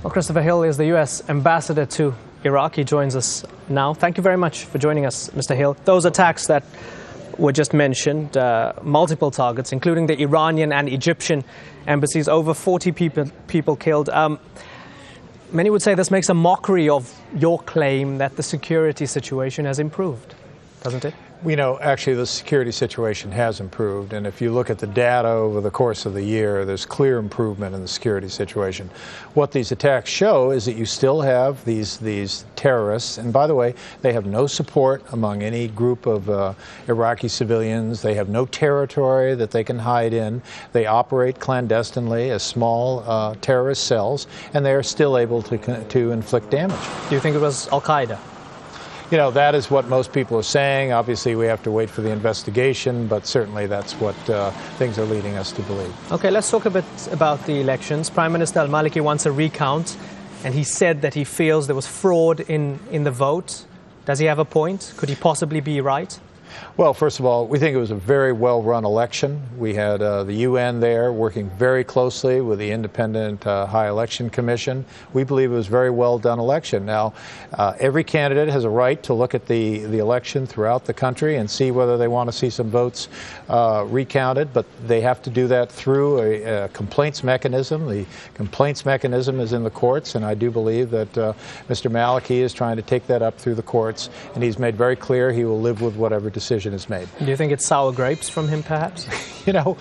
Well, Christopher Hill is the U.S. ambassador to Iraq. He joins us now. Thank you very much for joining us, Mr. Hill. Those attacks that were just mentioned, multiple targets, including the Iranian and Egyptian embassies, over 40 people killed. Many would say this makes a mockery of your claim that the security situation has improved, doesn't it? We know, actually, the security situation has improved, and if you look at the data over the course of the year, there's clear improvement in the security situation. What these attacks show is that you still have these terrorists, and by the way, they have no support among any group of Iraqi civilians. They have no territory that they can hide in. They operate clandestinely as small terrorist cells, and they are still able to inflict damage. Do you think it was al-Qaeda? You know, that is what most people are saying. Obviously, we have to wait for the investigation, but certainly that's what things are leading us to believe. Okay, let's talk a bit about the elections. Prime Minister al-Maliki wants a recount, and he said that he feels there was fraud in the vote. Does he have a point? Could he possibly be right? Well, first of all, we think it was a very well-run election. We had the UN there working very closely with the Independent High Election Commission. We believe it was a very well-done election. Now, every candidate has a right to look at the election throughout the country and see whether they want to see some votes recounted, but they have to do that through a complaints mechanism. The complaints mechanism is in the courts, and I do believe that Mr. Maliki is trying to take that up through the courts, and he's made very clear he will live with whatever decision is made. Do you think it's sour grapes from him, perhaps? You know,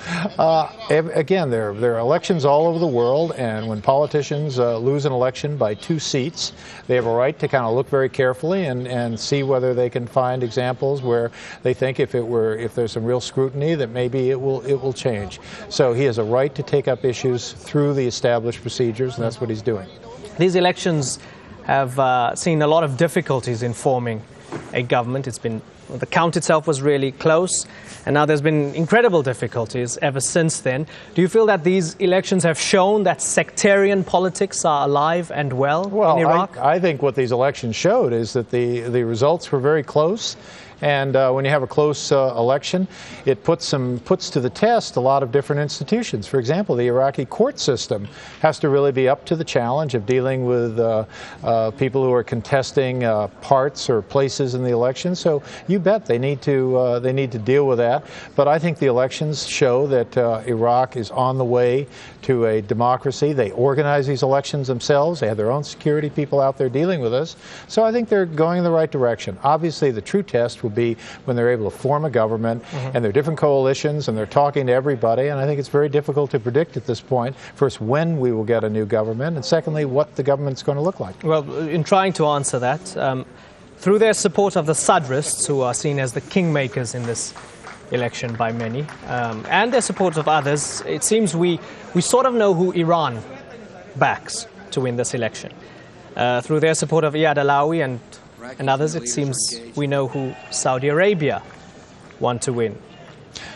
again, there are elections all over the world, and when politicians lose an election by 2 seats, they have a right to kind of look very carefully and see whether they can find examples where they think if there's some real scrutiny that maybe it will change. So he has a right to take up issues through the established procedures, and that's what he's doing. These elections have seen a lot of difficulties in forming a government. The count itself was really close, and now there's been incredible difficulties ever since then. Do you feel that these elections have shown that sectarian politics are alive and well in Iraq? I think what these elections showed is that the results were very close. And when you have a close election, it puts to the test a lot of different institutions. For example, the Iraqi court system has to really be up to the challenge of dealing with people who are contesting parts or places in the election. So you bet they need to deal with that. But I think the elections show that Iraq is on the way to a democracy. They organize these elections themselves. They have their own security people out there dealing with us. So I think they're going in the right direction. Obviously, the true test will be when they're able to form a government, and they're different coalitions, and they're talking to everybody. And I think it's very difficult to predict at this point, first, when we will get a new government, and secondly, what the government's going to look like. Well, in trying to answer that, through their support of the Sadrists, who are seen as the kingmakers in this election by many, and their support of others, it seems we sort of know who Iran backs to win this election. Through their support of Iyad Alawi and others, it seems we know who Saudi Arabia want to win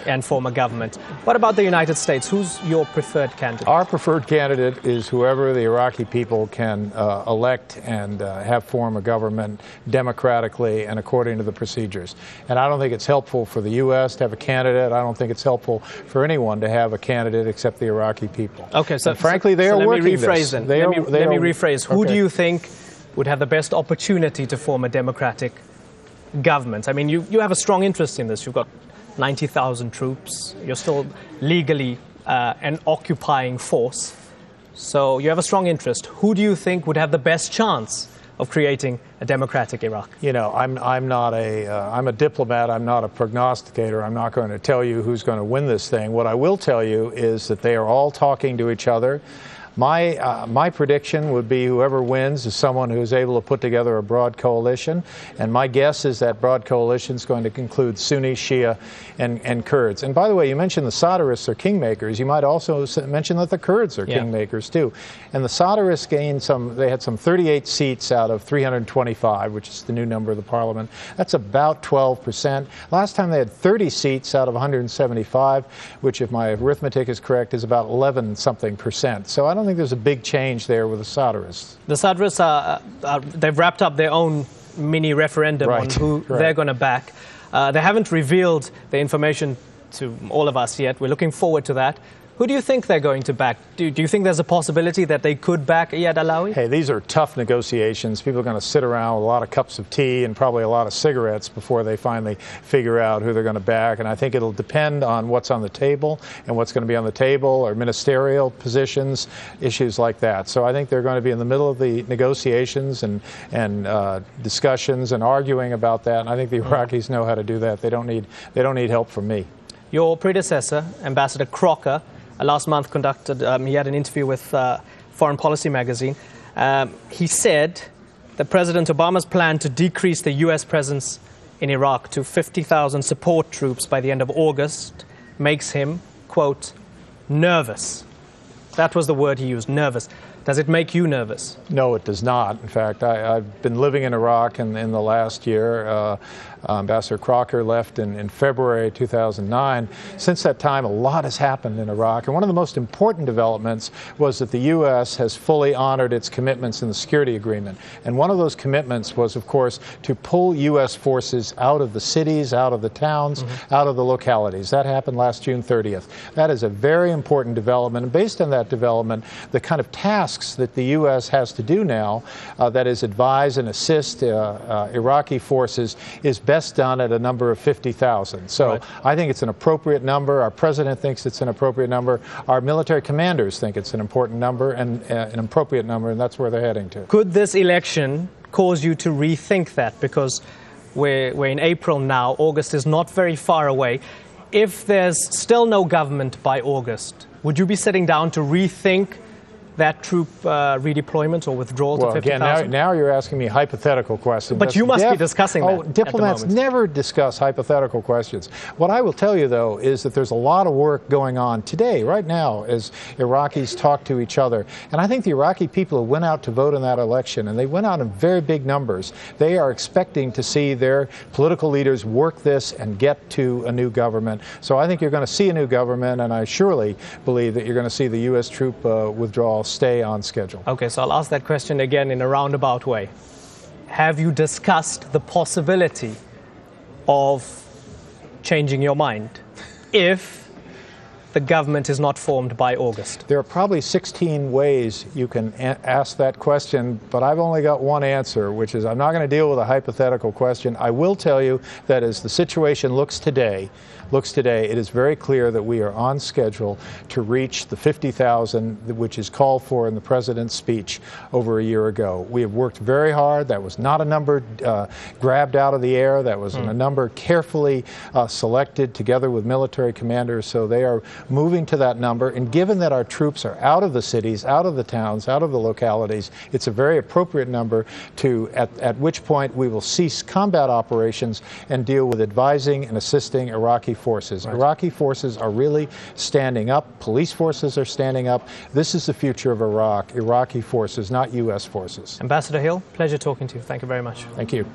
and form a government. What about the United States? Who's your preferred candidate? Our preferred candidate is whoever the Iraqi people can elect and have form a government democratically and according to the procedures. And I don't think it's helpful for the U.S. to have a candidate. I don't think it's helpful for anyone to have a candidate except the Iraqi people. Okay, so and frankly, they are working this. Let me rephrase. Who do you think would have the best opportunity to form a democratic government? I mean, you have a strong interest in this. You've got 90,000 troops. You're still legally an occupying force. So you have a strong interest. Who do you think would have the best chance of creating a democratic Iraq? You know, I'm a diplomat. I'm not a prognosticator. I'm not going to tell you who's going to win this thing. What I will tell you is that they are all talking to each other. My prediction would be whoever wins is someone who is able to put together a broad coalition, and my guess is that broad coalition is going to include Sunni, Shia, and Kurds. And by the way, you mentioned the Sadrists are kingmakers. You might also mention that the Kurds are kingmakers too. And the Sadrists they had some 38 seats out of 325, which is the new number of the parliament. That's about 12%. Last time they had 30 seats out of 175, which, if my arithmetic is correct, is about 11-something%. So I don't think there's a big change there with the Sadrists. The Sadrists they've wrapped up their own mini referendum on who they're going to back. They haven't revealed the information to all of us yet. We're looking forward to that. Who do you think they're going to back? Do you think there's a possibility that they could back Iyad Allawi? Hey, these are tough negotiations. People are going to sit around with a lot of cups of tea and probably a lot of cigarettes before they finally figure out who they're going to back. And I think it'll depend on what's on the table and what's going to be on the table, or ministerial positions, issues like that. So I think they're going to be in the middle of the negotiations and discussions and arguing about that. And I think the Iraqis know how to do that. They don't need help from me. Your predecessor, Ambassador Crocker, last month he had an interview with Foreign Policy magazine. He said that President Obama's plan to decrease the U.S. presence in Iraq to 50,000 support troops by the end of August makes him, quote, nervous. That was the word he used, nervous. Does it make you nervous? No, it does not. In fact, I've been living in Iraq in the last year. Ambassador Crocker left in February 2009. Since that time, a lot has happened in Iraq. And one of the most important developments was that the U.S. has fully honored its commitments in the security agreement. And one of those commitments was, of course, to pull U.S. forces out of the cities, out of the towns, out of the localities. That happened last June 30th. That is a very important development. And based on that development, the kind of tasks that the U.S. has to do now, that is advise and assist Iraqi forces, is best done at a number of 50,000. So right. I think it's an appropriate number. Our president thinks it's an appropriate number. Our military commanders think it's an important number and an appropriate number, and that's where they're heading to. Could this election cause you to rethink that? Because we're in April now. August is not very far away. If there's still no government by August, would you be sitting down to rethink that troop redeployment or withdrawal to 50,000? Again, now you're asking me hypothetical questions. But you must be discussing that. Oh, diplomats never discuss hypothetical questions. What I will tell you, though, is that there's a lot of work going on today, right now, as Iraqis talk to each other. And I think the Iraqi people who went out to vote in that election, and they went out in very big numbers, they are expecting to see their political leaders work this and get to a new government. So I think you're going to see a new government, and I surely believe that you're going to see the U.S. troop withdrawal stay on schedule. Okay, so I'll ask that question again in a roundabout way. Have you discussed the possibility of changing your mind if the government is not formed by August? There are probably 16 ways you can ask that question, but I've only got one answer, which is I'm not going to deal with a hypothetical question. I will tell you that as the situation looks today, it is very clear that we are on schedule to reach the 50,000, which is called for in the president's speech over a year ago. We have worked very hard. That was not a number grabbed out of the air. That was a number carefully selected together with military commanders. So they are moving to that number. And given that our troops are out of the cities, out of the towns, out of the localities, it's a very appropriate number to, at which point we will cease combat operations and deal with advising and assisting Iraqi forces. Right. Iraqi forces are really standing up. Police forces are standing up. This is the future of Iraq. Iraqi forces, not U.S. forces. Ambassador Hill, pleasure talking to you. Thank you very much. Thank you.